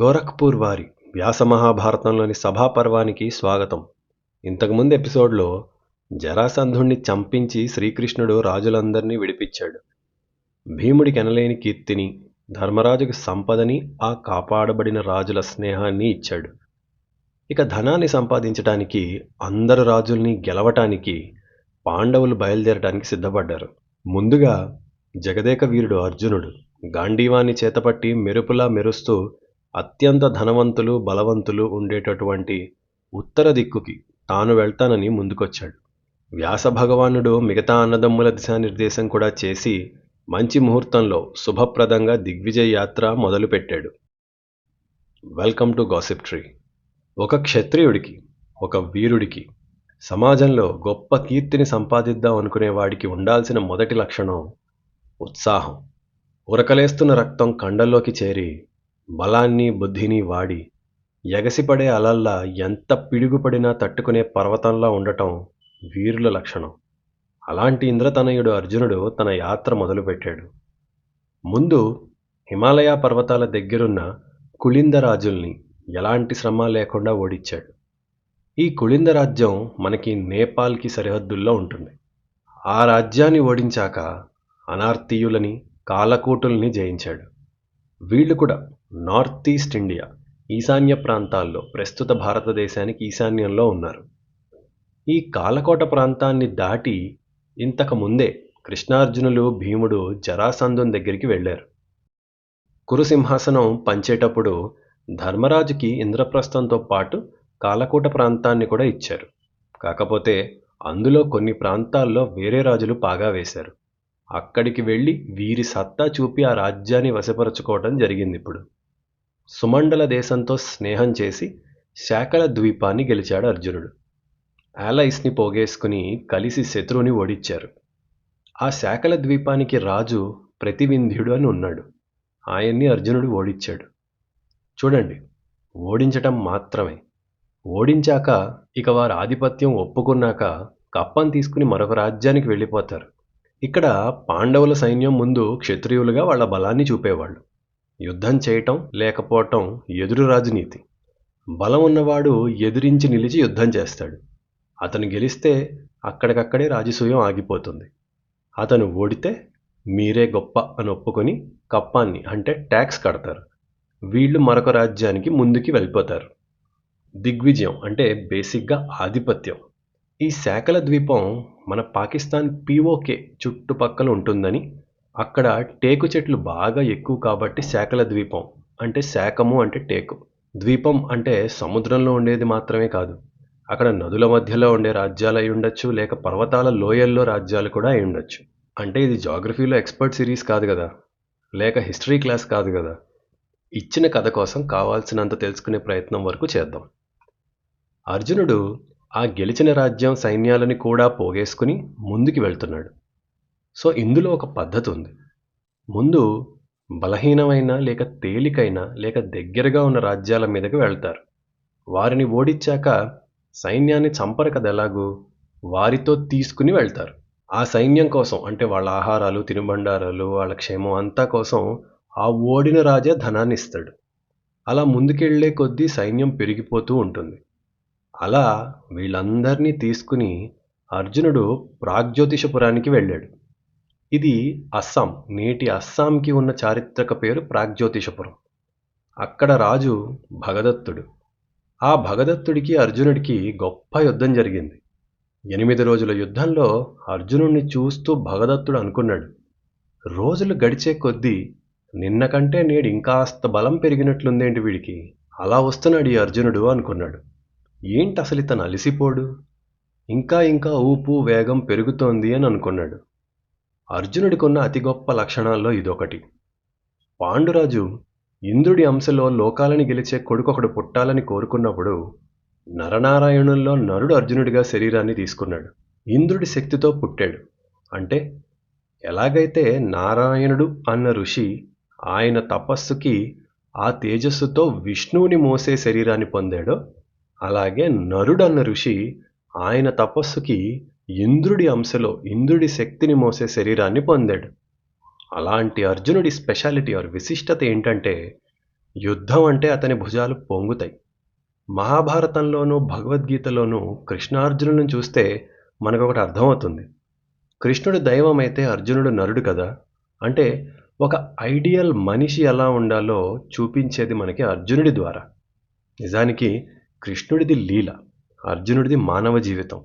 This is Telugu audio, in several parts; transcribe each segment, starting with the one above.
గోరఖ్పూర్ వారి వ్యాసమహాభారతంలోని సభాపర్వానికి స్వాగతం. ఇంతకుముందు ఎపిసోడ్లో జరాసంధుణ్ణి చంపించి శ్రీకృష్ణుడు రాజులందరినీ విడిపించాడు. భీముడికి ఎనలేని కీర్తిని, ధర్మరాజుకి సంపదని, ఆ కాపాడబడిన రాజుల స్నేహాన్ని ఇచ్చాడు. ఇక ధనాన్ని సంపాదించటానికి, అందరు రాజుల్ని గెలవటానికి పాండవులు బయలుదేరటానికి సిద్ధపడ్డారు. ముందుగా జగదేక వీరుడు అర్జునుడు గాంధీవాన్ని చేతపట్టి మెరుపులా మెరుస్తూ అత్యంత ధనవంతులు, బలవంతులు ఉండేటటువంటి ఉత్తర దిక్కుకి తాను వెళ్తానని ముందుకొచ్చాడు. వ్యాస భగవానుడు మిగతా అన్నదమ్ముల దిశానిర్దేశం కూడా చేసి మంచి ముహూర్తంలో శుభప్రదంగా దిగ్విజయ యాత్ర మొదలుపెట్టాడు. Welcome to gossip tree. ఒక క్షత్రియుడికి, ఒక వీరుడికి, సమాజంలో గొప్ప కీర్తిని సంపాదిద్దాం అనుకునేవాడికి ఉండాల్సిన మొదటి లక్షణం ఉత్సాహం. ఉరకలేస్తున్న రక్తం కండల్లోకి చేరి బలాన్ని, బుద్ధిని వాడి ఎగసిపడే అలల్లా ఎంత పిడుగుపడినా తట్టుకునే పర్వతంలా ఉండటం వీరుల లక్షణం. అలాంటి ఇంద్రతనయుడు అర్జునుడు తన యాత్ర మొదలుపెట్టాడు. ముందు హిమాలయ పర్వతాల దగ్గరున్న కుళింద రాజుల్ని ఎలాంటి శ్రమ లేకుండా ఓడించాడు. ఈ కుళింద రాజ్యం మనకి నేపాల్కి సరిహద్దుల్లో ఉంటుంది. ఆ రాజ్యాన్ని ఓడించాక అనార్తీయులని, కాలకూటుల్ని జయించాడు. వీళ్ళు కూడా నార్త్ ఈస్ట్ ఇండియా, ఈశాన్య ప్రాంతాల్లో, ప్రస్తుత భారతదేశానికి ఈశాన్యంలో ఉన్నారు. ఈ కాలకోట ప్రాంతాన్ని దాటి ఇంతకు ముందే కృష్ణార్జునులు, భీముడు జరాసంధుని దగ్గరికి వెళ్ళారు. కురుసింహాసనం పంచేటప్పుడు ధర్మరాజుకి ఇంద్రప్రస్థంతో పాటు కాలకోట ప్రాంతాన్ని కూడా ఇచ్చారు. కాకపోతే అందులో కొన్ని ప్రాంతాల్లో వేరే రాజులు పాగా వేశారు. అక్కడికి వెళ్ళి వీరి సత్తా చూపి ఆ రాజ్యాన్ని వశపరుచుకోవడం జరిగింది. ఇప్పుడు సుమండల దేశంతో స్నేహం చేసి శాకల ద్వీపాన్ని గెలిచాడు అర్జునుడు. ఆలైస్ని పోగేసుకుని కలిసి శత్రువుని ఓడించారు. ఆ శాకల ద్వీపానికి రాజు ప్రతివింధ్యుడు అని ఉన్నాడు. ఆయన్ని అర్జునుడు ఓడించాడు. చూడండి, ఓడించటం మాత్రమే. ఓడించాక ఇక వారి ఆధిపత్యం ఒప్పుకున్నాక కప్పం తీసుకుని మరొక రాజ్యానికి వెళ్ళిపోతారు. ఇక్కడ పాండవుల సైన్యం ముందు క్షత్రియులుగా వాళ్ళ బలాన్ని చూపేవాళ్ళు. యుద్ధం చేయటం లేకపోవటం ఎదురు రాజనీతి. బలం ఉన్నవాడు ఎదిరించి నిలిచి యుద్ధం చేస్తాడు. అతను గెలిస్తే అక్కడికక్కడే రాజసూయం ఆగిపోతుంది. అతను ఓడితే మీరే గొప్ప అని ఒప్పుకొని కప్పాన్ని అంటే ట్యాక్స్ కడతారు. వీళ్ళు మరొక రాజ్యానికి ముందుకి వెళ్ళిపోతారు. దిగ్విజయం అంటే బేసిక్గా ఆధిపత్యం. ఈ శాకల ద్వీపం మన పాకిస్తాన్ పీఓకే చుట్టుపక్కల ఉంటుందని, అక్కడ టేకు చెట్లు బాగా ఎక్కువ కాబట్టి శాకల ద్వీపం అంటే, శాకము అంటే టేకు, ద్వీపం అంటే సముద్రంలో ఉండేది మాత్రమే కాదు, అక్కడ నదుల మధ్యలో ఉండే రాజ్యాలు అయి ఉండొచ్చు, లేక పర్వతాల లోయల్లో రాజ్యాలు కూడా అయి ఉండొచ్చు. అంటే ఇది జాగ్రఫీలో ఎక్స్పర్ట్ సిరీస్ కాదు కదా, లేక హిస్టరీ క్లాస్ కాదు కదా. ఇచ్చిన కథ కోసం కావాల్సినంత తెలుసుకునే ప్రయత్నం వరకు చేద్దాం. అర్జునుడు ఆ గెలిచిన రాజ్యం సైన్యాలని కూడా పోగేసుకుని ముందుకి వెళ్తున్నాడు. సో ఇందులో ఒక పద్ధతి ఉంది. ముందు బలహీనమైన, లేక తేలికైన, లేక దగ్గరగా ఉన్న రాజ్యాల మీదకి వెళ్తారు. వారిని ఓడించాక సైన్యాన్ని చంపరు కదా ఎలాగూ, వారితో తీసుకుని వెళ్తారు. ఆ సైన్యం కోసం అంటే వాళ్ళ ఆహారాలు, తినుబండారాలు, వాళ్ళ క్షేమం అంతా కోసం ఆ ఓడిన రాజే ధనాన్ని ఇస్తాడు. అలా ముందుకెళ్లే కొద్దీ సైన్యం పెరిగిపోతూ ఉంటుంది. అలా వీళ్ళందరినీ తీసుకుని అర్జునుడు ప్రాగ్జ్యోతిషపురానికి వెళ్ళాడు. ఇది అస్సాం, నేటి అస్సాంకి ఉన్న చారిత్రక పేరు ప్రాగ్జ్యోతిషపురం. అక్కడ రాజు భగదత్తుడు. ఆ భగదత్తుడికి అర్జునుడికి గొప్ప యుద్ధం జరిగింది. 8 రోజుల యుద్ధంలో అర్జునుడిని చూస్తూ భగదత్తుడు అనుకున్నాడు, రోజులు గడిచే కొద్దీ నిన్న కంటే నేడు ఇంకాస్త బలం పెరిగినట్లుందేంటి వీడికి, అలా వస్తున్నాడు ఈ అర్జునుడు అనుకున్నాడు. ఏంటి అసలు ఇతను అలసిపోడు, ఇంకా ఇంకా ఊపు వేగం పెరుగుతోంది అని అనుకున్నాడు. అర్జునుడికున్న అతి గొప్ప లక్షణాల్లో ఇదొకటి. పాండురాజు ఇంద్రుడి అంశలో లోకాలని గెలిచే కొడుకొకడు పుట్టాలని కోరుకున్నప్పుడు నరనారాయణుల్లో నరుడు అర్జునుడిగా శరీరాన్ని తీసుకున్నాడు. ఇంద్రుడి శక్తితో పుట్టాడు. అంటే ఎలాగైతే నారాయణుడు అన్న ఋషి ఆయన తపస్సుకి ఆ తేజస్సుతో విష్ణువుని మోసే శరీరాన్ని పొందాడో, అలాగే నరుడన్న ఋషి ఆయన తపస్సుకి ఇంద్రుడి అంశలో ఇంద్రుడి శక్తిని మోసే శరీరాన్ని పొందాడు. అలాంటి అర్జునుడి స్పెషాలిటీ ఆర్ విశిష్టత ఏంటంటే, యుద్ధం అంటే అతని భుజాలు పొంగుతాయి. మహాభారతంలోనూ భగవద్గీతలోనూ కృష్ణార్జునులను చూస్తే మనకొకటి అర్థమవుతుంది. కృష్ణుడు దైవం అయితే అర్జునుడు నరుడు కదా. అంటే ఒక ఐడియల్ మనిషి ఎలా ఉండాలో చూపించేది మనకి అర్జునుడి ద్వారా. నిజానికి కృష్ణుడిది లీల, అర్జునుడిది మానవ జీవితం.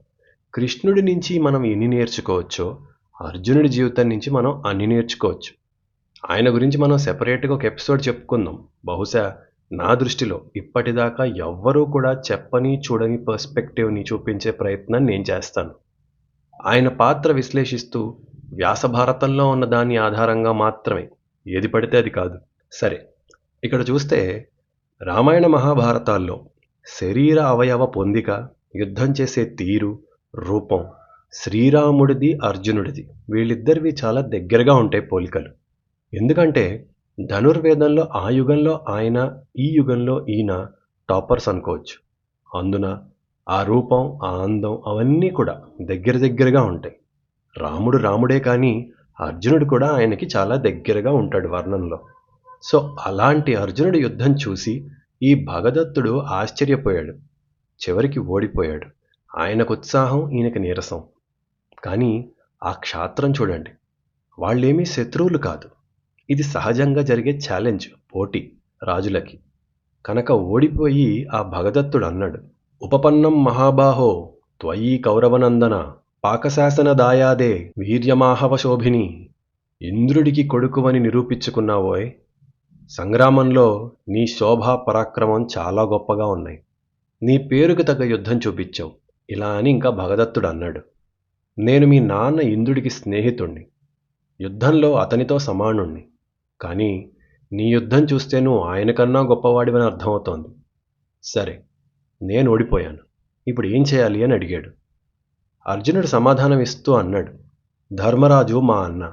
కృష్ణుడి నుంచి మనం ఎన్ని నేర్చుకోవచ్చో అర్జునుడి జీవితం నుంచి మనం అన్ని నేర్చుకోవచ్చు. ఆయన గురించి మనం సెపరేట్గా ఒక ఎపిసోడ్ చెప్పుకుందాం. బహుశా నా దృష్టిలో ఇప్పటిదాకా ఎవ్వరూ కూడా చెప్పని చూడని పర్స్పెక్టివ్ని చూపించే ప్రయత్నం నేను చేస్తాను. ఆయన పాత్ర విశ్లేషిస్తూ వ్యాస భారతంలో ఉన్న దాని ఆధారంగా మాత్రమే, ఏది పడితే అది కాదు. సరే, ఇక్కడ చూస్తే రామాయణ మహాభారతాల్లో శరీర అవయవ పొందిక, యుద్ధం చేసే తీరు, రూపం శ్రీరాముడిది అర్జునుడిది వీళ్ళిద్దరివి చాలా దగ్గరగా ఉంటాయి పోలికలు. ఎందుకంటే ధనుర్వేదంలో ఆ యుగంలో ఆయన, ఈ యుగంలో ఈయన టాపర్స్ అనుకోవచ్చు. అందున ఆ రూపం, ఆ అందం అవన్నీ కూడా దగ్గరగా ఉంటాయి. రాముడు రాముడే కానీ అర్జునుడు కూడా ఆయనకి చాలా దగ్గరగా ఉంటాడు వర్ణంలో. సో అలాంటి అర్జునుడి యుద్ధం చూసి ఈ భగదత్తుడు ఆశ్చర్యపోయాడు. చివరికి ఓడిపోయాడు. ఆయనకు ఉత్సాహం, ఈయనకి నీరసం. కానీ ఆ క్షాత్రం చూడండి, వాళ్ళేమీ శత్రువులు కాదు. ఇది సహజంగా జరిగే ఛాలెంజ్, పోటీ రాజులకి. కనుక ఓడిపోయి ఆ భగదత్తుడు అన్నాడు, ఉపపన్నం మహాబాహో త్వయీ కౌరవనందన పాకశాసన దాయాదే వీర్యమాహవ శోభిని. ఇంద్రుడికి కొడుకువని నిరూపించుకున్నావోయ్. సంగ్రామంలో నీ శోభా పరాక్రమం చాలా గొప్పగా ఉన్నాయి. నీ పేరుకు తగ్గ యుద్ధం చూపించావు. ఇలా అని ఇంకా భగదత్తుడు అన్నాడు, నేను మీ నాన్న ఇంద్రుడికి స్నేహితుణ్ణి, యుద్ధంలో అతనితో సమానుణ్ణి. కానీ నీ యుద్ధం చూస్తే నువ్వు ఆయనకన్నా గొప్పవాడివని అర్థమవుతోంది. సరే, నేను ఓడిపోయాను, ఇప్పుడు ఏం చేయాలి అని అడిగాడు. అర్జునుడు సమాధానం ఇస్తూ అన్నాడు, ధర్మరాజు మా అన్న,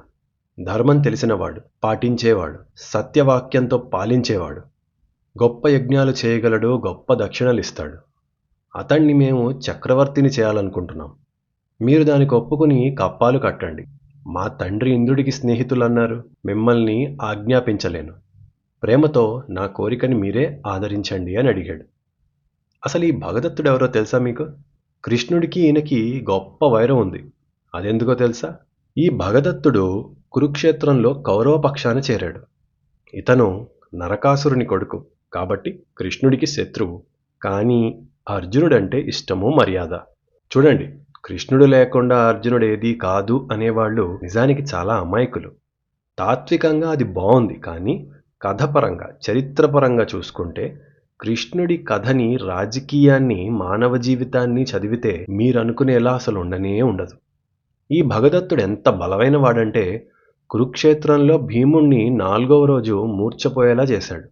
ధర్మం తెలిసినవాడు, పాటించేవాడు, సత్యవాక్యంతో పాలించేవాడు, గొప్ప యజ్ఞాలు చేయగలడు, గొప్ప దక్షిణలు ఇస్తాడు. అతన్ని మేము చక్రవర్తిని చేయాలనుకుంటున్నాం. మీరు దానికి ఒప్పుకుని కప్పాలు కట్టండి. మా తండ్రి ఇంద్రుడికి స్నేహితులన్నారు, మిమ్మల్ని ఆజ్ఞాపించలేను. ప్రేమతో నా కోరికని మీరే ఆదరించండి అని అడిగాడు. అసలు ఈ భగదత్తుడు ఎవరో తెలుసా మీకు? కృష్ణుడికి ఈయనకి గొప్ప వైరం ఉంది. అదెందుకో తెలుసా? ఈ భగదత్తుడు కురుక్షేత్రంలో కౌరవ పక్షాన చేరాడు. ఇతను నరకాసురుని కొడుకు కాబట్టి కృష్ణుడికి శత్రువు. కానీ అర్జునుడంటే ఇష్టము, మర్యాద. చూడండి, కృష్ణుడు లేకుండా అర్జునుడు ఏదీ కాదు అనేవాళ్ళు నిజానికి చాలా అమాయకులు. తాత్వికంగా అది బాగుంది, కానీ కథపరంగా, చరిత్రపరంగా చూసుకుంటే కృష్ణుడి కథని, రాజకీయాన్ని, మానవ జీవితాన్ని చదివితే మీరనుకునేలా అసలు ఉండనే ఉండదు. ఈ భగదత్తుడు ఎంత బలమైన వాడంటే కురుక్షేత్రంలో భీముణ్ణి 4వ రోజు మూర్ఛపోయేలా చేశాడు.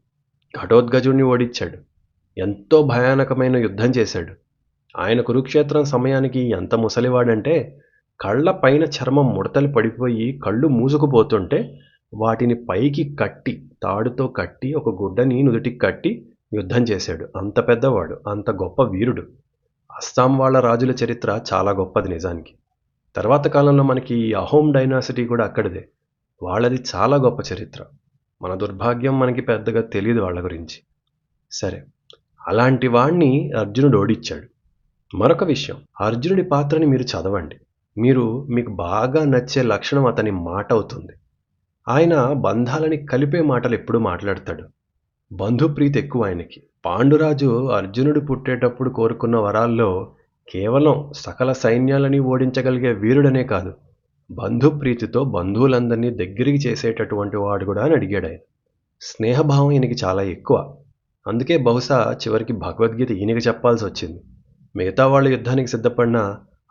ఘటోత్కచుడిని ఓడించాడు. ఎంతో భయానకమైన యుద్ధం చేశాడు. ఆయన కురుక్షేత్రం సమయానికి ఎంత ముసలివాడంటే కళ్ళ పైన చర్మం ముడతలు పడిపోయి కళ్ళు మూసుకుపోతుంటే వాటిని పైకి కట్టి, తాడుతో కట్టి, ఒక గుడ్డని నుదుటికి కట్టి యుద్ధం చేశాడు. అంత పెద్దవాడు, అంత గొప్ప వీరుడు. అస్సాం వాళ్ళ రాజుల చరిత్ర చాలా గొప్పది నిజానికి. తర్వాత కాలంలో మనకి అహోం డైనాసిటీ కూడా అక్కడిదే. వాళ్ళది చాలా గొప్ప చరిత్ర. మన దుర్భాగ్యం మనకి పెద్దగా తెలియదు వాళ్ళ గురించి. సరే, అలాంటి వాణ్ణి అర్జునుడు ఓడించాడు. మరొక విషయం, అర్జునుడి పాత్రని మీరు చదవండి. మీకు బాగా నచ్చే లక్షణం అతని మాట అవుతుంది. ఆయన బంధాలని కలిపే మాటలు ఎప్పుడూ మాట్లాడతాడు. బంధుప్రీతి ఎక్కువ ఆయనకి. పాండురాజు అర్జునుడు పుట్టేటప్పుడు కోరుకున్న వరాల్లో కేవలం సకల సైన్యాలని ఓడించగలిగే వీరుడనే కాదు, బంధుప్రీతితో బంధువులందరినీ దగ్గరికి చేసేటటువంటి వాడు కూడా అని అడిగాడు ఆయన. స్నేహభావం ఈయనకి చాలా ఎక్కువ. అందుకే బహుశా చివరికి భగవద్గీత ఈయనకి చెప్పాల్సి వచ్చింది. మిగతా వాళ్ళ యుద్ధానికి సిద్ధపడినా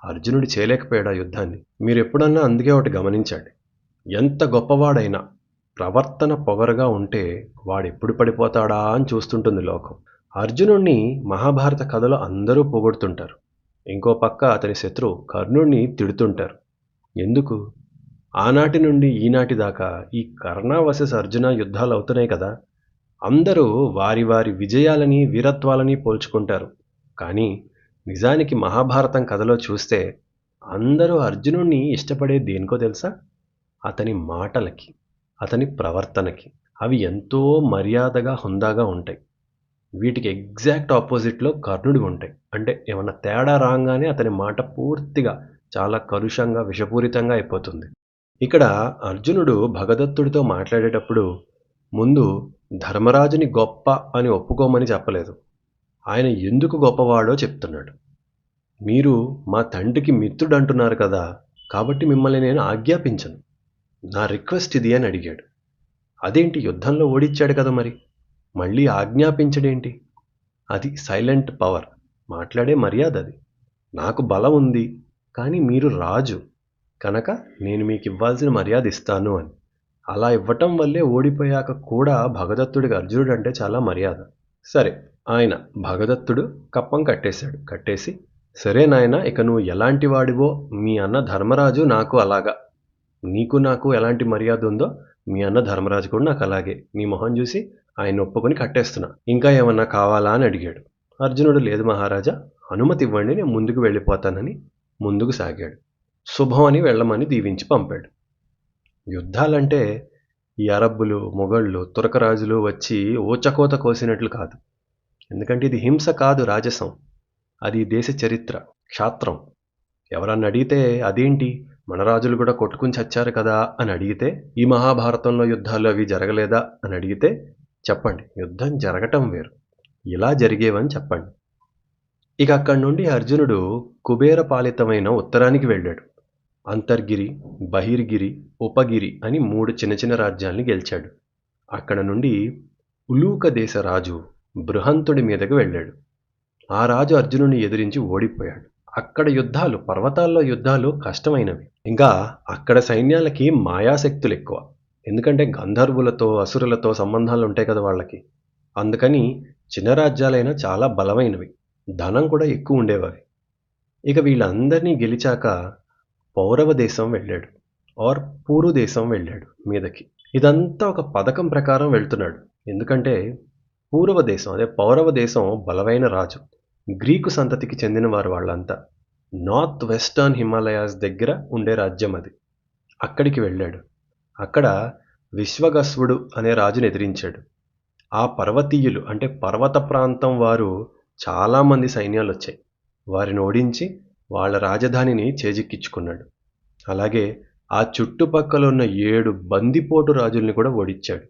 అర్జునుడు చేయలేకపోయాడు ఆ యుద్ధాన్ని. మీరు ఎప్పుడన్నా అందుకే ఒకటి గమనించండి, ఎంత గొప్పవాడైనా ప్రవర్తన పొగరుగా ఉంటే వాడెప్పుడు పడిపోతాడా అని చూస్తుంటుంది లోకం. అర్జునుడిని మహాభారత కథలో అందరూ పొగుడుతుంటారు. ఇంకో పక్క అతని శత్రువు కర్ణుడిని తిడుతుంటారు. ఎందుకు? ఆనాటి నుండి ఈనాటి దాకా ఈ కర్ణ వర్సెస్ అర్జున యుద్ధాలు అవుతున్నాయి కదా. అందరూ వారి వారి విజయాలని, వీరత్వాలని పోల్చుకుంటారు. కానీ నిజానికి మహాభారతం కథలో చూస్తే అందరూ అర్జునుడిని ఇష్టపడే దేనికో తెలుసా? అతని మాటలకి, అతని ప్రవర్తనకి. అవి ఎంతో మర్యాదగా, హుందాగా ఉంటాయి. వీటికి ఎగ్జాక్ట్ ఆపోజిట్‌లో కర్ణుడివి ఉంటాయి. అంటే ఏమన్నా తేడా రాంగానే అతని మాట పూర్తిగా చాలా కలుషంగా, విషపూరితంగా అయిపోతుంది. ఇక్కడ అర్జునుడు భగదత్తుడితో మాట్లాడేటప్పుడు ముందు ధర్మరాజుని గొప్ప అని ఒప్పుకోమని చెప్పలేదు. ఆయన ఎందుకు గొప్పవాడో చెప్తున్నాడు. మీరు మా తండ్రికి మిత్రుడంటున్నారు కదా! కాబట్టి మిమ్మల్ని నేను ఆజ్ఞాపించను. నా రిక్వెస్ట్ ఇది అని అడిగాడు. అదేంటి యుద్ధంలో ఓడిచ్చాడు కదా మరి! మళ్ళీ ఆజ్ఞాపించడేంటి? అది సైలెంట్ పవర్. మాట్లాడే మర్యాదది. నాకు బలం ఉంది. కానీ మీరు రాజు. కనుక నేను మీకివ్వాల్సిన మర్యాద ఇస్తాను అని. అలా ఇవ్వటం వల్లే ఓడిపోయాక కూడా భగదత్తుడికి అర్జునుడంటే చాలా మర్యాద. సరే, ఆయన భగదత్తుడు కప్పం కట్టేశాడు. కట్టేసి, సరే నాయనా, ఇక నువ్వు ఎలాంటి వాడివో మీ అన్న ధర్మరాజు నాకు అలాగా. నీకు నాకు ఎలాంటి మర్యాద ఉందో మీ అన్న ధర్మరాజు కూడా నాకు అలాగే. మీ మొహం చూసి ఆయన ఒప్పుకొని కట్టేస్తున్నా. ఇంకా ఏమన్నా కావాలా అని అడిగాడు. అర్జునుడు, లేదు మహారాజా, అనుమతి ఇవ్వండి, నేను ముందుకు వెళ్ళిపోతానని ముందుకు సాగాడు. శుభం అని వెళ్ళమని దీవించి పంపాడు. యుద్ధాలంటే ఈ అరబ్బులు, మొఘళ్ళు, తురకరాజులు వచ్చి ఊచకోత కోసినట్లు కాదు. ఎందుకంటే ఇది హింస కాదు, రాజసం. అది దేశ చరిత్ర, క్షాత్రం. ఎవరన్నా అడిగితే అదేంటి మన రాజులు కూడా కొట్టుకుని చచ్చారు కదా అని అడిగితే, ఈ మహాభారతంలో యుద్ధాలు అవి జరగలేదా అని అడిగితే చెప్పండి. యుద్ధం జరగటం వేరు, ఇలా జరిగేవని చెప్పండి. ఇక అక్కడి నుండి అర్జునుడు కుబేర పాలితమైన ఉత్తరానికి వెళ్ళాడు. అంతర్గిరి, బహిర్గిరి, ఉపగిరి అని 3 చిన్న చిన్న రాజ్యాల్ని గెలిచాడు. అక్కడ నుండి ఉలూక దేశ రాజు బృహంతుడి మీదకి వెళ్ళాడు. ఆ రాజు అర్జునుడిని ఎదిరించి ఓడిపోయాడు. అక్కడ యుద్ధాలు, పర్వతాల్లో యుద్ధాలు కష్టమైనవి. ఇంకా అక్కడ సైన్యాలకి మాయాశక్తులు ఎక్కువ. ఎందుకంటే గంధర్వులతో, అసురులతో సంబంధాలు ఉంటాయి కదా వాళ్ళకి. అందుకని చిన్న రాజ్యాలైనా చాలా బలమైనవి. ధనం కూడా ఎక్కువ ఉండేవారు. ఇక వీళ్ళందరినీ గెలిచాక పౌరవ దేశం వెళ్ళాడు. ఆర్ పూరు దేశం వెళ్ళాడు మీదకి. ఇదంతా ఒక పథకం ప్రకారం వెళ్తున్నాడు. ఎందుకంటే పూర్వ దేశం, అదే పౌరవ దేశం బలమైన రాజు. గ్రీకు సంతతికి చెందిన వారు వాళ్ళంతా. నార్త్ వెస్టర్న్ హిమాలయాస్ దగ్గర ఉండే రాజ్యం అది. అక్కడికి వెళ్ళాడు. అక్కడ విశ్వగస్వుడు అనే రాజుని ఎదిరించాడు. ఆ పర్వతీయులు అంటే పర్వత ప్రాంతం వారు చాలామంది సైన్యాలు వచ్చాయి. వారిని ఓడించి వాళ్ళ రాజధానిని చేజిక్కించుకున్నాడు. అలాగే ఆ చుట్టుపక్కల ఉన్న 7 బందిపోటు రాజుల్ని కూడా ఓడించాడు.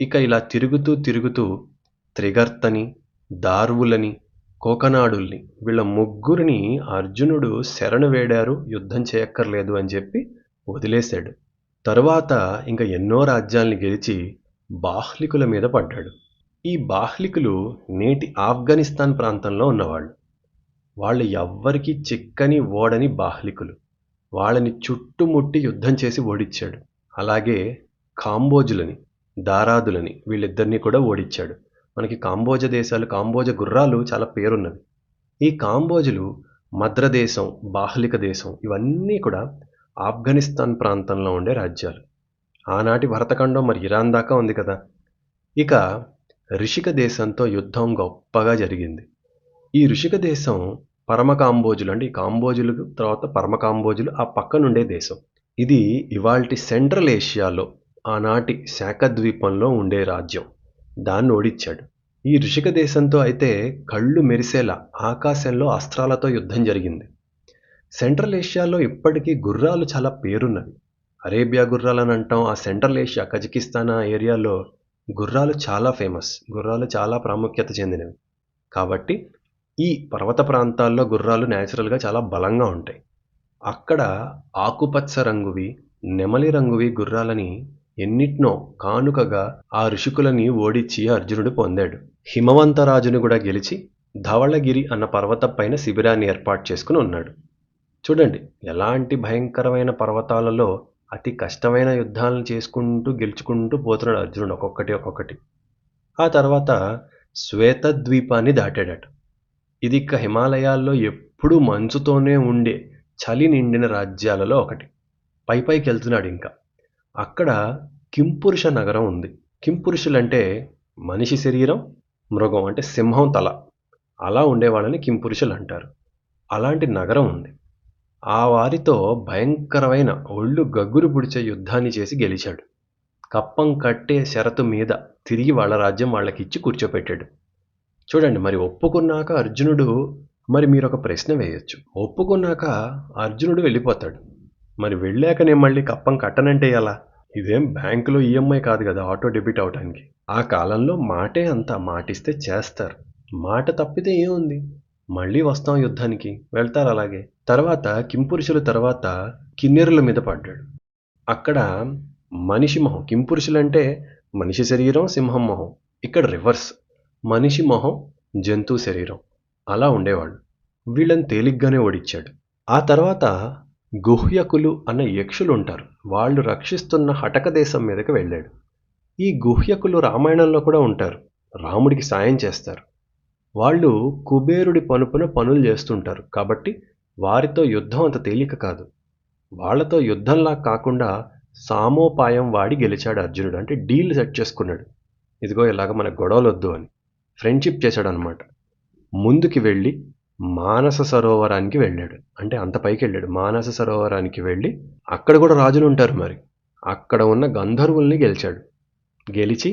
ఇక ఇలా తిరుగుతూ తిరుగుతూ త్రిగర్తని, దార్వులని, కోకనాడుల్ని, వీళ్ళ ముగ్గురిని అర్జునుడు శరణు వేడారు, యుద్ధం చేయక్కర్లేదు అని చెప్పి వదిలేశాడు. తరువాత ఇంకా ఎన్నో రాజ్యాల్ని గెలిచి బాహ్లికుల మీద పడ్డాడు. ఈ బాహ్లికులు నేటి ఆఫ్ఘనిస్తాన్ ప్రాంతంలో ఉన్నవాళ్ళు. వాళ్ళు ఎవ్వరికీ చిక్కని ఓడని బాహ్లికులు. వాళ్ళని చుట్టుముట్టి యుద్ధం చేసి ఓడించాడు. అలాగే కాంబోజులని, దారాదులని, వీళ్ళిద్దరినీ కూడా ఓడించాడు. మనకి కాంబోజ దేశాలు, కాంబోజ గుర్రాలు చాలా పేరున్నవి. ఈ కాంబోజులు మద్రదేశం, బాహ్లిక దేశం ఇవన్నీ కూడా ఆఫ్ఘనిస్తాన్ ప్రాంతంలో ఉండే రాజ్యాలు. ఆనాటి భరతఖండం మరి ఇరాన్ దాకా ఉంది కదా. ఇక ఋషిక దేశంతో యుద్ధం గొప్పగా జరిగింది. ఈ ఋషిక దేశం పరమ కాంబోజులు, అంటే ఈ కాంబోజులకు తర్వాత పరమ కాంబోజులు ఆ పక్కనుండే దేశం. ఇది ఇవాల్టి సెంట్రల్ ఏషియాలో ఆనాటి శాఖద్వీపంలో ఉండే రాజ్యం. దాన్ని ఓడించాడు. ఈ ఋషిక దేశంతో అయితే కళ్ళు మెరిసేలా ఆకాశంలో అస్త్రాలతో యుద్ధం జరిగింది. సెంట్రల్ ఏషియాలో ఇప్పటికీ గుర్రాలు చాలా పేరున్నవి. అరేబియా గుర్రాలని అంటాం. ఆ సెంట్రల్ ఏషియా, కజకిస్తాన్ ఆ ఏరియాలో గుర్రాలు చాలా ఫేమస్. గుర్రాలు చాలా ప్రాముఖ్యత చెందినవి. కాబట్టి ఈ పర్వత ప్రాంతాల్లో గుర్రాలు న్యాచురల్గా చాలా బలంగా ఉంటాయి. అక్కడ ఆకుపచ్చ రంగువి, నెమలి రంగువి గుర్రాలని ఎన్నిటినో కానుకగా ఆ ఋషికులని ఓడించి అర్జునుడు పొందాడు. హిమవంతరాజుని కూడా గెలిచి ధవళగిరి అన్న పర్వతం పైన శిబిరాన్ని ఏర్పాటు చేసుకుని ఉన్నాడు. చూడండి, ఎలాంటి భయంకరమైన పర్వతాలలో అతి కష్టమైన యుద్ధాలను చేసుకుంటూ గెలుచుకుంటూ పోతున్నాడు అర్జునుడు ఒక్కొక్కటి. ఆ తర్వాత శ్వేతద్వీపాన్ని దాటాడట. ఇది ఇక హిమాలయాల్లో ఎప్పుడూ మంచుతోనే ఉండే చలి నిండిన రాజ్యాలలో ఒకటి. పైకి వెళ్తున్నాడు ఇంకా. అక్కడ కింపురుష నగరం ఉంది. కింపురుషులంటే మనిషి శరీరం, మృగం అంటే సింహం తల, అలా ఉండేవాళ్ళని కింపురుషులు అంటారు. అలాంటి నగరం ఉంది. ఆ వారితో భయంకరమైన ఒళ్ళు గగ్గురు పుడిచే యుద్ధాన్ని చేసి గెలిచాడు. కప్పం కట్టే షరతు మీద తిరిగి వాళ్ళ రాజ్యం వాళ్ళకిచ్చి కూర్చోపెట్టాడు. చూడండి, మరి ఒప్పుకున్నాక అర్జునుడు, మరి మీరొక ప్రశ్న వేయొచ్చు. ఒప్పుకున్నాక అర్జునుడు వెళ్ళిపోతాడు. మరి వెళ్ళాక నేను మళ్ళీ కప్పం కట్టనంటే ఎలా? ఇదేం బ్యాంకులో ఈఎంఐ కాదు కదా ఆటో డెబిట్ అవడానికి. ఆ కాలంలో మాటే అంత, మాటిస్తే చేస్తారు. మాట తప్పితే ఏముంది, మళ్ళీ వస్తాం యుద్ధానికి, వెళ్తారు అలాగే. తర్వాత కింపురుషుల తర్వాత కిన్నెరుల మీద పడ్డాడు. అక్కడ మనిషి మొహం, కింపురుషులంటే మనిషి శరీరం, సింహం మొహం. ఇక్కడ రివర్స్, మనిషి మొహం, జంతువు శరీరం. అలా ఉండేవాళ్ళు. వీళ్ళని తేలిగ్గానే ఓడించాడు. ఆ తర్వాత గుహ్యకులు అన్న యక్షులు ఉంటారు. వాళ్ళు రక్షిస్తున్న హటక దేశం మీదకి వెళ్ళాడు. ఈ గుహ్యకులు రామాయణంలో కూడా ఉంటారు. రాముడికి సాయం చేస్తారు. వాళ్ళు కుబేరుడి పనుపున పనులు చేస్తుంటారు. కాబట్టి వారితో యుద్ధం అంత తేలిక కాదు. వాళ్లతో యుద్ధంలా కాకుండా సామోపాయం వాడి గెలిచాడు అర్జునుడు. అంటే డీల్ సెట్ చేసుకున్నాడు. ఇదిగో ఇలాగ మన గొడవలొద్దు అని ఫ్రెండ్షిప్ చేశాడు అనమాట. ముందుకి వెళ్ళి మానస సరోవరానికి వెళ్ళాడు. అంటే అంత పైకి వెళ్ళాడు. మానస సరోవరానికి వెళ్ళి అక్కడ కూడా రాజులు ఉంటారు. మరి అక్కడ ఉన్న గంధర్వుల్ని గెలిచాడు. గెలిచి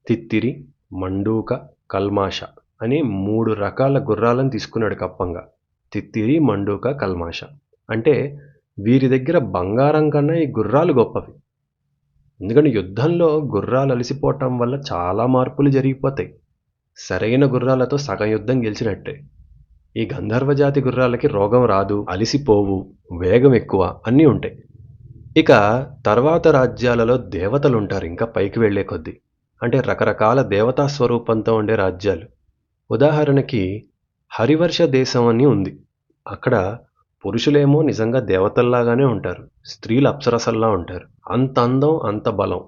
తిత్తిరి, మండూక, కల్మాష అని 3 రకాల గుర్రాలను తీసుకున్నాడు కప్పంగా. తిత్తిరి, మండూక, కల్మాష. అంటే వీరి దగ్గర బంగారం కన్నా ఈ గుర్రాలు గొప్పవి. ఎందుకంటే యుద్ధంలో గుర్రాలు అలసిపోవటం వల్ల చాలా మార్పులు జరిగిపోతాయి. సరైన గుర్రాలతో సగం యుద్ధం గెలిచినట్టే. ఈ గంధర్వ జాతి గుర్రాలకి రోగం రాదు, అలిసిపోవు, వేగం ఎక్కువ, అన్నీ ఉంటాయి. ఇక తర్వాత రాజ్యాలలో దేవతలుంటారు ఇంకా పైకి వెళ్లే కొద్దీ. అంటే రకరకాల దేవతా స్వరూపంతో ఉండే రాజ్యాలు. ఉదాహరణకి హరివర్ష దేశం అని ఉంది. అక్కడ పురుషులేమో నిజంగా దేవతల్లాగానే ఉంటారు, స్త్రీలు అప్సరసల్లా ఉంటారు. అంత అందం, అంత బలం.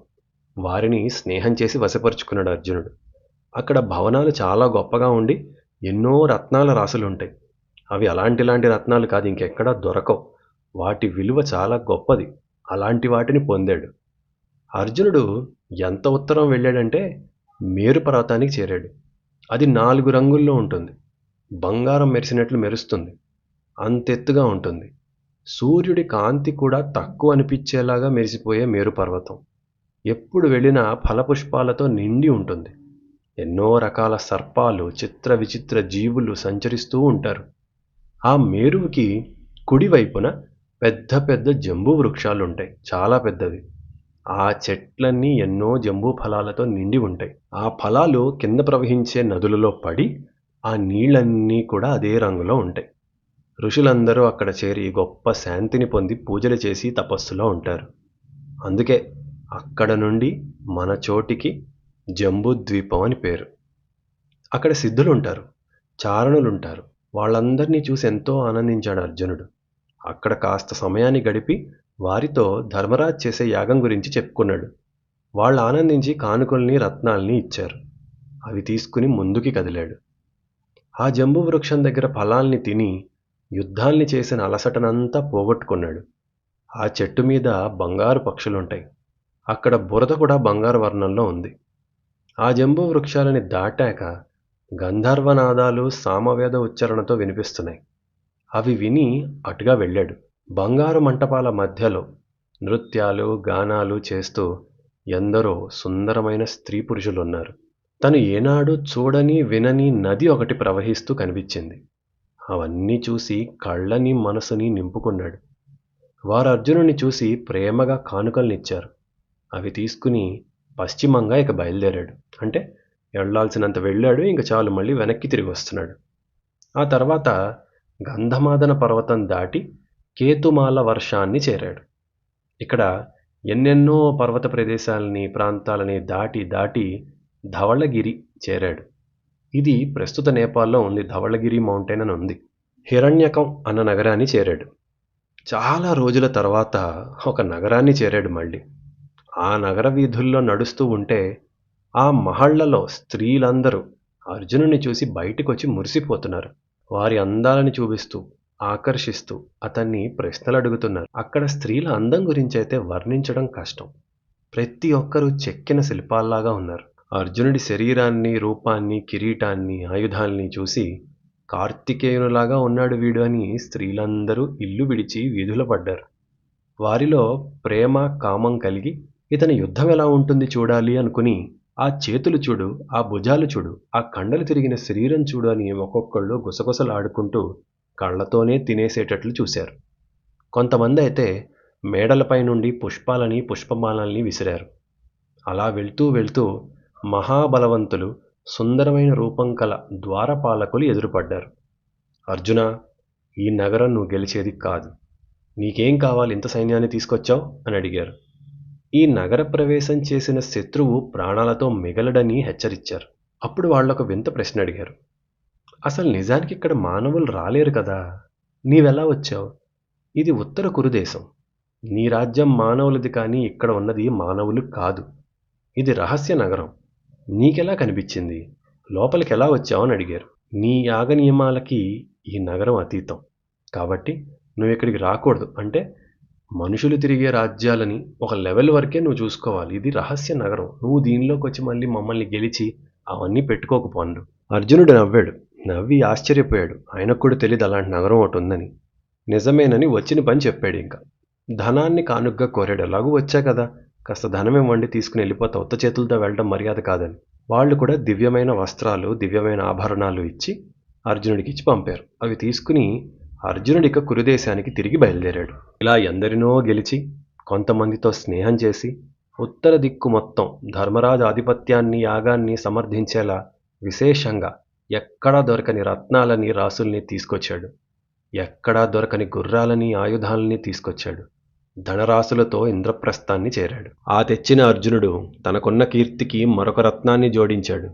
వారిని స్నేహం చేసి వశపరుచుకున్నాడు అర్జునుడు. అక్కడ భవనాలు చాలా గొప్పగా ఉండి ఎన్నో రత్నాల రాసులుంటాయి. అవి అలాంటి రత్నాలు కాదు, ఇంకెక్కడా దొరకవు. వాటి విలువ చాలా గొప్పది. అలాంటి వాటిని పొందాడు. అర్జునుడు ఎంత ఉత్తరం వెళ్ళాడంటే మేరు పర్వతానికి చేరాడు. అది 4 రంగుల్లో ఉంటుంది. బంగారం మెరిసినట్లు మెరుస్తుంది. అంతెత్తుగా ఉంటుంది. సూర్యుడి కాంతి కూడా తక్కువ అనిపించేలాగా మెరిసిపోయే మేరు పర్వతం. ఎప్పుడు వెళ్ళినా ఫలపుష్పాలతో నిండి ఉంటుంది. ఎన్నో రకాల సర్పాలు, చిత్ర విచిత్ర జీవులు సంచరిస్తూ ఉంటారు. ఆ మేరువుకి కుడివైపున పెద్ద పెద్ద జంబూ వృక్షాలుంటాయి, చాలా పెద్దవి. ఆ చెట్లన్నీ ఎన్నో జంబూ ఫలాలతో నిండి ఉంటాయి. ఆ ఫలాలు కింద ప్రవహించే నదులలో పడి ఆ నీళ్ళన్నీ కూడా అదే రంగులో ఉంటాయి. ఋషులందరూ అక్కడ చేరి గొప్ప శాంతిని పొంది పూజలు చేసి తపస్సులో ఉంటారు. అందుకే అక్కడ నుండి మన చోటికి జంబూద్వీపం అని పేరు. అక్కడ సిద్ధులుంటారు, చారణులుంటారు. వాళ్ళందరినీ చూసి ఎంతో ఆనందించాడు అర్జునుడు. అక్కడ కాస్త సమయాన్ని గడిపి వారితో ధర్మరాజ్ చేసే యాగం గురించి చెప్పుకున్నాడు. వాళ్ళు ఆనందించి కానుకల్ని, రత్నాల్ని ఇచ్చారు. అవి తీసుకుని ముందుకి కదిలాడు. ఆ జంబూ వృక్షం దగ్గర ఫలాల్ని తిని యుద్ధాల్ని చేసిన అలసటనంతా పోగొట్టుకున్నాడు. ఆ చెట్టు మీద బంగారు పక్షులుంటాయి. అక్కడ బురద కూడా బంగారు వర్ణంలో ఉంది. ఆ జంబూ వృక్షాలని దాటాక గంధర్వనాదాలు సామవేద ఉచ్చారణతో వినిపిస్తున్నాయి. అవి విని అటుగా వెళ్ళాడు. బంగారు మంటపాల మధ్యలో నృత్యాలు, గానాలు చేస్తూ ఎందరో సుందరమైన స్త్రీ పురుషులున్నారు. తను ఏనాడు చూడని వినని నది ఒకటి ప్రవహిస్తూ కనిపించింది. అవన్నీ చూసి కళ్ళని మనసుని నింపుకున్నాడు. వారు అర్జునుడిని చూసి ప్రేమగా కానుకల్నిచ్చారు. అవి తీసుకుని పశ్చిమంగా ఇక బయలుదేరాడు. అంటే వెళ్ళాల్సినంత వెళ్ళాడు, ఇంక చాలు, మళ్ళీ వెనక్కి తిరిగి వస్తున్నాడు. ఆ తర్వాత గంధమాదన పర్వతం దాటి కేతుమాల వర్షాన్ని చేరాడు. ఇక్కడ ఎన్నెన్నో పర్వత ప్రదేశాలని, ప్రాంతాలని దాటి దాటి ధవళగిరి చేరాడు. ఇది ప్రస్తుత నేపాల్లో ఉంది. ధవళగిరి మౌంటైన్ అని ఉంది. హిరణ్యకం అన్న నగరాన్ని చేరాడు. చాలా రోజుల తర్వాత ఒక నగరాన్ని చేరాడు మళ్ళీ. ఆ నగర వీధుల్లో నడుస్తూ ఉంటే ఆ మహళ్లలో స్త్రీలందరూ అర్జునుని చూసి బయటికొచ్చి మురిసిపోతున్నారు. వారి అందాలని చూపిస్తూ, ఆకర్షిస్తూ అతన్ని ప్రశ్నలు అడుగుతున్నారు. అక్కడ స్త్రీల అందం గురించి అయితే వర్ణించడం కష్టం. ప్రతి ఒక్కరూ చెక్కిన శిల్పాల్లాగా ఉన్నారు. అర్జునుడి శరీరాన్ని, రూపాన్ని, కిరీటాన్ని, ఆయుధాల్ని చూసి కార్తికేయునిలాగా ఉన్నాడు వీడు అని స్త్రీలందరూ ఇల్లు విడిచి వీధుల పడ్డారు. వారిలో ప్రేమ, కామం కలిగి ఇతని యుద్ధం ఎలా ఉంటుంది చూడాలి అనుకుని ఆ చేతులు చూడు, ఆ భుజాలు చూడు, ఆ కండలు తిరిగిన శరీరం చూడు అని ఒక్కొక్కళ్ళు గుసగుసలాడుకుంటూ కళ్ళతోనే తినేసేటట్లు చూశారు. కొంతమంది అయితే మేడలపై నుండి పుష్పాలని పుష్పమాలల్ని విసిరారు. అలా వెళ్తూ వెళ్తూ మహాబలవంతులు, సుందరమైన రూపం కల ద్వారపాలకులు ఎదురుపడ్డారు. అర్జునా, ఈ నగరం నువ్వు గెలిచేది కాదు. నీకేం కావాలి ఇంత సైన్యాన్ని తీసుకొచ్చావు అని అడిగారు. ఈ నగర ప్రవేశం చేసిన శత్రువు ప్రాణాలతో మిగలడని హెచ్చరించారు. అప్పుడు వాళ్ళొక వింత ప్రశ్న అడిగారు. అసలు నిజానికి ఇక్కడ మానవులు రాలేరు కదా, నీవెలా వచ్చావు? ఇది ఉత్తర కురుదేశం. నీ రాజ్యం మానవులది, కానీ ఇక్కడ ఉన్నది మానవులు కాదు. ఇది రహస్య నగరం. నీకెలా కనిపించింది? లోపలికి ఎలా వచ్చావు అని అడిగారు. నీ యాగ నియమాలకి ఈ నగరం అతీతం, కాబట్టి నువ్వు ఇక్కడికి రాకూడదు. అంటే మనుషులు తిరిగే రాజ్యాలని ఒక లెవెల్ వరకే నువ్వు చూసుకోవాలి. ఇది రహస్య నగరం. నువ్వు దీనిలోకి వచ్చి మళ్ళీ మమ్మల్ని గెలిచి అవన్నీ పెట్టుకోకపోండు. అర్జునుడు నవ్వాడు. నవ్వి ఆశ్చర్యపోయాడు. ఆయనకు కూడా తెలియదు అలాంటి నగరం ఒకటి ఉందని. నిజమేనని వచ్చిన పని చెప్పాడు. ఇంకా ధనాన్ని కానుగ్గా కోరాడు. ఎలాగూ వచ్చా కదా, కాస్త ధనం ఇవ్వండి, తీసుకుని వెళ్ళిపోతా, ఉత్త చేతులతో వెళ్ళడం మర్యాద కాదని. వాళ్ళు కూడా దివ్యమైన వస్త్రాలు, దివ్యమైన ఆభరణాలు ఇచ్చి అర్జునుడికి ఇచ్చి పంపారు. అవి తీసుకుని అర్జునుడిక కురుదేశానికి తిరిగి బయలుదేరాడు. ఇలా ఎందరినో గెలిచి, కొంతమందితో స్నేహం చేసి, ఉత్తర దిక్కు మొత్తం ధర్మరాజు ఆధిపత్యాన్ని, యాగాన్ని సమర్థించేలా విశేషంగా ఎక్కడా దొరకని రత్నాలని, రాసుల్ని తీసుకొచ్చాడు. ఎక్కడా దొరకని గుర్రాలని, ఆయుధాలని తీసుకొచ్చాడు. ధనరాశులతో ఇంద్రప్రస్థాన్ని చేరాడు. ఆ తెచ్చిన అర్జునుడు తనకున్న కీర్తికి మరొక రత్నాన్ని జోడించాడు.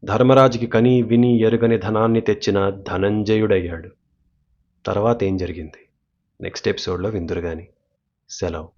ధర్మరాజుకి కని విని ఎరుగని ధనాన్ని తెచ్చిన ధనంజయుడయ్యాడు. తర్వాత ఏం జరిగింది నెక్స్ట్ ఎపిసోడ్లో విందురుగాని. సెలవు.